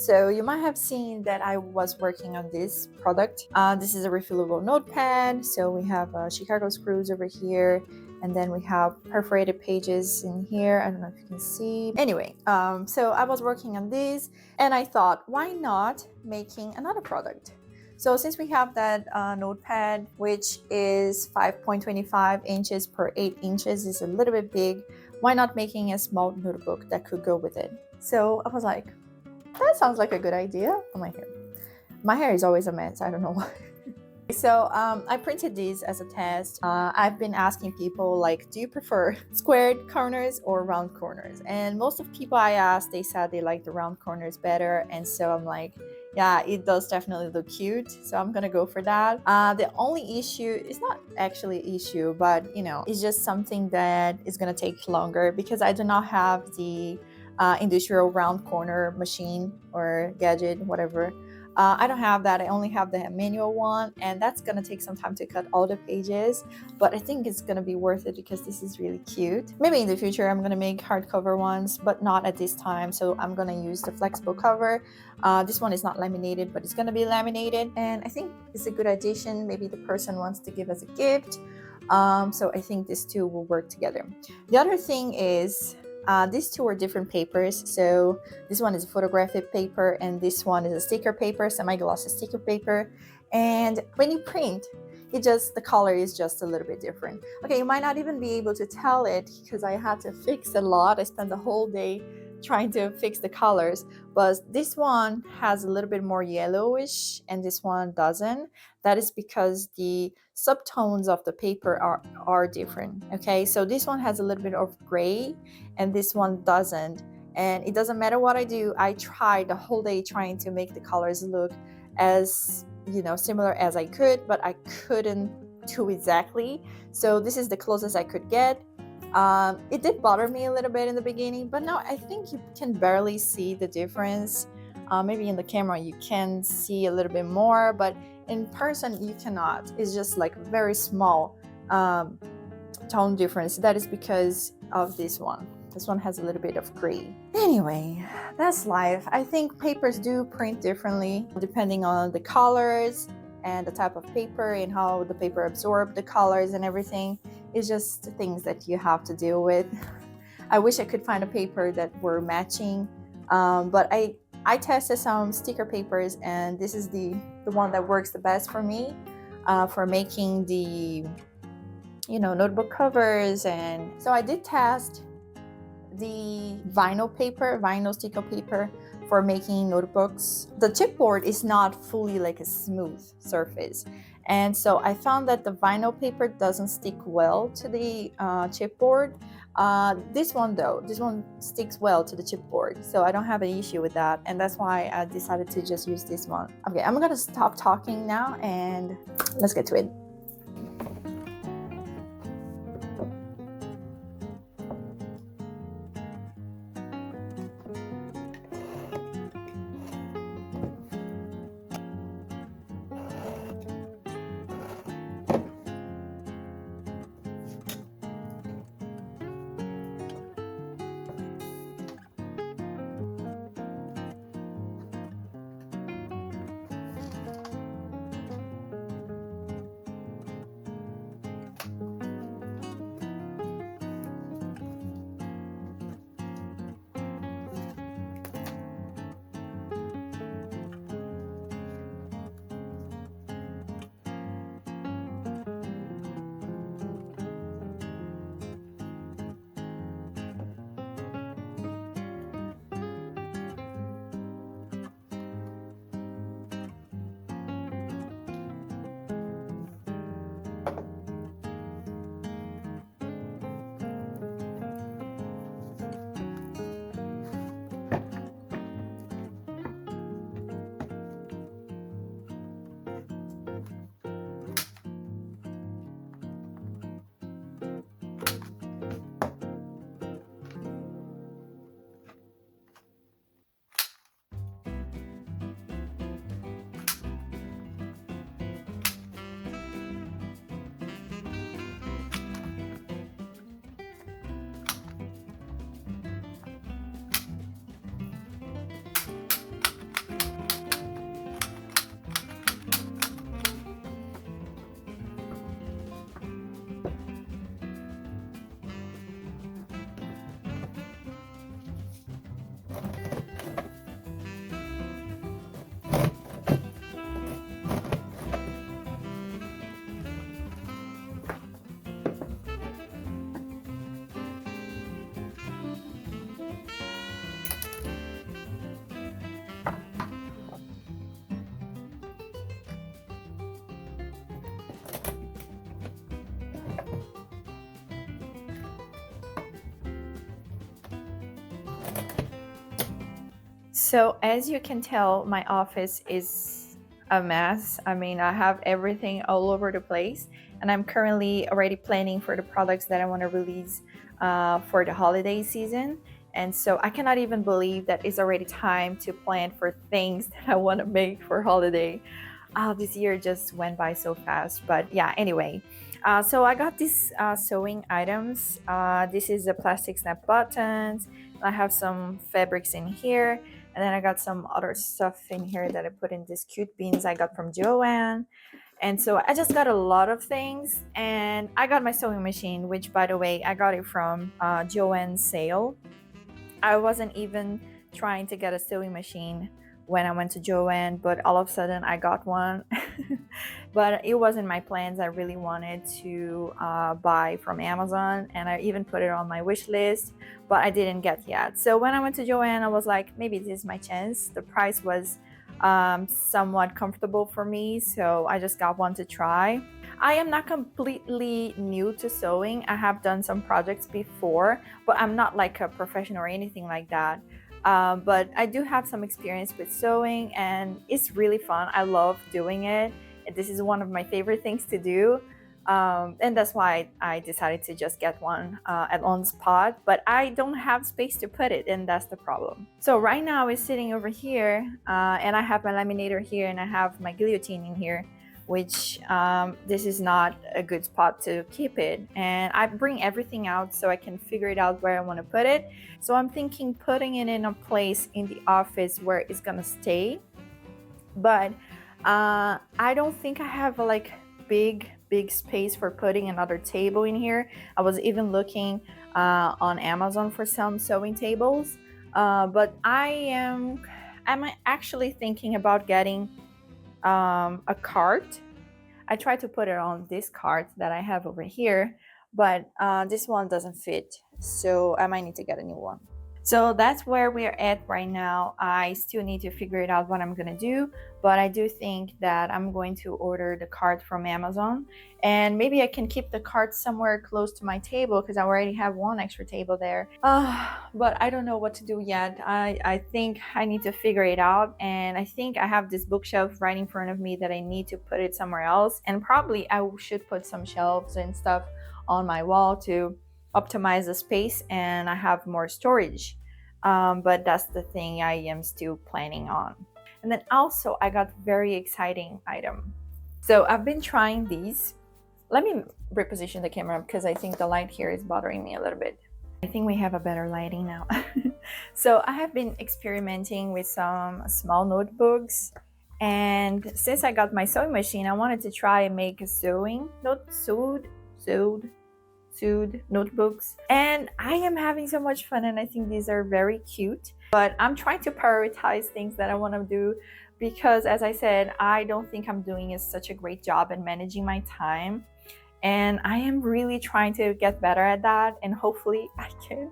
So you might have seen that I was working on this product. This is a refillable notepad. So we have Chicago screws over here, and then we have perforated pages in here. I don't know if you can see. Anyway, so I was working on this, and I thought, why not making another product? So since we have that notepad, which is 5.25 inches per 8 inches, is a little bit big, why not making a small notebook that could go with it? So I was like, that sounds like a good idea. Oh, my hair. My hair is always a mess. I don't know why. So I printed these as a test. I've been asking people, like, do you prefer squared corners or round corners? And most of people I asked, they said they like the round corners better. And so I'm like, yeah, it does definitely look cute. So I'm gonna go for that. The only issue is not actually an issue, but you know, it's just something that is gonna take longer because I do not have the industrial round corner machine or gadget, whatever. I don't have that. I only have the manual one, and that's gonna take some time to cut all the pages, but I think it's gonna be worth it because this is really cute. Maybe in the future I'm gonna make hardcover ones, but not at this time, so I'm gonna use the flexible cover. This one is not laminated, but it's gonna be laminated, and I think it's a good addition. Maybe the person wants to give as a gift, so I think these two will work together. The other thing is these two are different papers. So this one is a photographic paper and this one is a sticker paper, semi-glossy sticker paper. And when you print, the color is just a little bit different. Okay, you might not even be able to tell it because I had to fix a lot. I spent the whole day trying to fix the colors, but this one has a little bit more yellowish and this one doesn't. That is because the subtones of the paper are different. Okay, so this one has a little bit of gray and this one doesn't, and it doesn't matter what I do. I tried the whole day trying to make the colors look as, you know, similar as I could, but I couldn't do exactly. So this is the closest I could get. It did bother me a little bit in the beginning, but now I think you can barely see the difference. Maybe in the camera you can see a little bit more, but in person you cannot. It's just like very small tone difference. That is because of this one. This one has a little bit of gray. Anyway, that's life. I think papers do print differently depending on the colors and the type of paper and how the paper absorbs the colors and everything. It's just things that you have to deal with. I wish I could find a paper that were matching, but I tested some sticker papers and this is the one that works the best for me for making the, you know, notebook covers. And so I did test the vinyl sticker paper for making notebooks. The chipboard is not fully like a smooth surface, and so I found that the vinyl paper doesn't stick well to the chipboard. This one though, this one sticks well to the chipboard, so I don't have an issue with that, and that's why I decided to just use this one. Okay, I'm gonna stop talking now and let's get to it. So as you can tell, my office is a mess. I mean, I have everything all over the place, and I'm currently already planning for the products that I want to release for the holiday season. And so I cannot even believe that it's already time to plan for things that I want to make for holiday. This year just went by so fast. But yeah, anyway. So I got these sewing items. This is the plastic snap buttons. I have some fabrics in here. And then I got some other stuff in here that I put in these cute beans I got from Joanne. And so I just got a lot of things. And I got my sewing machine, which by the way, I got it from Joanne's sale. I wasn't even trying to get a sewing machine when I went to Joanne, but all of a sudden I got one. But it wasn't my plans. I really wanted to buy from Amazon, and I even put it on my wish list, but I didn't get yet. So when I went to Joanne, I was like, maybe this is my chance. The price was somewhat comfortable for me, so I just got one to try. I am not completely new to sewing. I have done some projects before, but I'm not like a professional or anything like that. But I do have some experience with sewing, and it's really fun. I love doing it. This is one of my favorite things to do. And that's why I decided to just get one at on spot, but I don't have space to put it, and that's the problem. So right now it's sitting over here, and I have my laminator here, and I have my guillotine in here, which this is not a good spot to keep it. And I bring everything out so I can figure it out where I want to put it. So I'm thinking putting it in a place in the office where it's gonna stay. But I don't think I have a like big space for putting another table in here. I was even looking on Amazon for some sewing tables, but I'm actually thinking about getting a cart. I tried to put it on this cart that I have over here, but this one doesn't fit, so I might need to get a new one. So that's where we're at right now. I still need to figure it out what I'm gonna do, but I do think that I'm going to order the cart from Amazon, and maybe I can keep the cart somewhere close to my table because I already have one extra table there. But I don't know what to do yet. I think I need to figure it out, and I think I have this bookshelf right in front of me that I need to put it somewhere else, and probably I should put some shelves and stuff on my wall to optimize the space and I have more storage. But that's the thing I am still planning on. And then also I got very exciting item. So I've been trying these. Let me reposition the camera because I think the light here is bothering me a little bit. I think we have a better lighting now. So I have been experimenting with some small notebooks, and since I got my sewing machine, I wanted to try and make a sewed notebooks, and I am having so much fun, and I think these are very cute. But I'm trying to prioritize things that I want to do because, as I said, I don't think I'm doing such a great job in managing my time, and I am really trying to get better at that, and hopefully I can,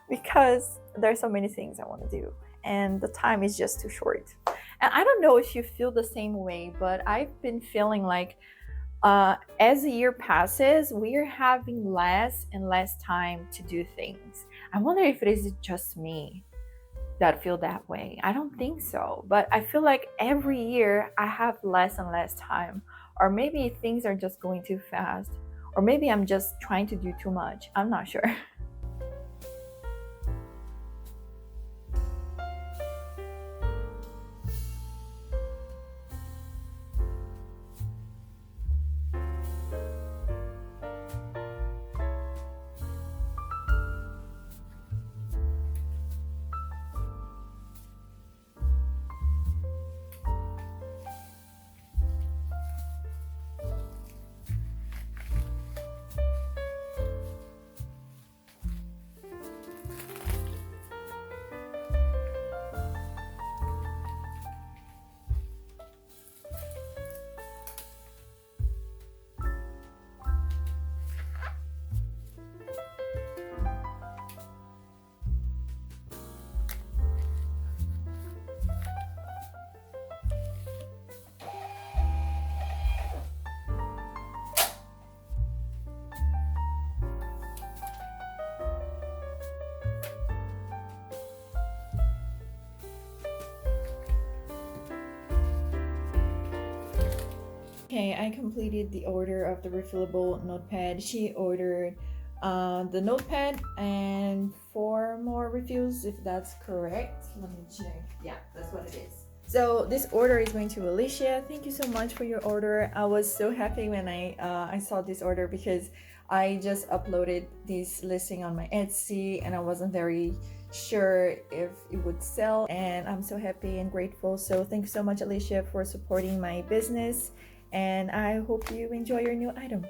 because there's so many things I want to do and the time is just too short. And I don't know if you feel the same way, but I've been feeling like as the year passes, we are having less and less time to do things. I wonder if it is just me that feel that way. I don't think so, but I feel like every year I have less and less time, or maybe things are just going too fast, or maybe I'm just trying to do too much. I'm not sure. Okay, I completed the order of the refillable notepad. She ordered the notepad and 4 more refills, if that's correct. Let me check. Yeah, that's what it is. So this order is going to Alicia. Thank you so much for your order. I was so happy when I saw this order because I just uploaded this listing on my Etsy and I wasn't very sure if it would sell, and I'm so happy and grateful. So thank you so much, Alicia, for supporting my business, and I hope you enjoy your new item.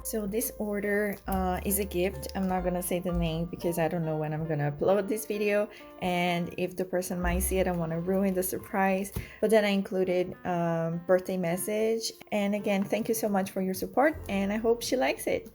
So this order is a gift. I'm not gonna say the name because I don't know when I'm gonna upload this video, and if the person might see it, I want to ruin the surprise. But then I included birthday message, and again, thank you so much for your support, and I hope she likes it.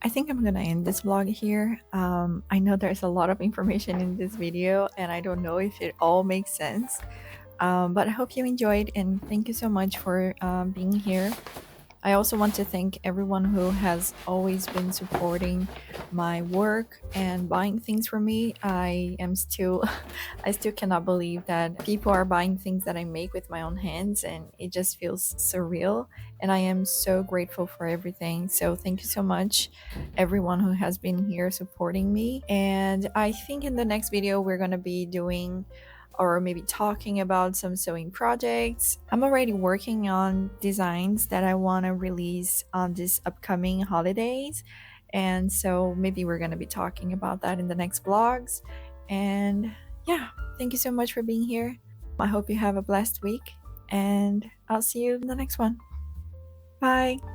I think I'm gonna end this vlog here. I know there's a lot of information in this video and I don't know if it all makes sense, but I hope you enjoyed, and thank you so much for being here. I also want to thank everyone who has always been supporting my work and buying things for me. I am still I still cannot believe that people are buying things that I make with my own hands, and it just feels surreal, and I am so grateful for everything. So thank you so much everyone who has been here supporting me. And I think in the next video we're going to be doing or maybe talking about some sewing projects. I'm already working on designs that I want to release on this upcoming holidays. And so maybe we're going to be talking about that in the next vlogs. And yeah, thank you so much for being here. I hope you have a blessed week, and I'll see you in the next one. Bye.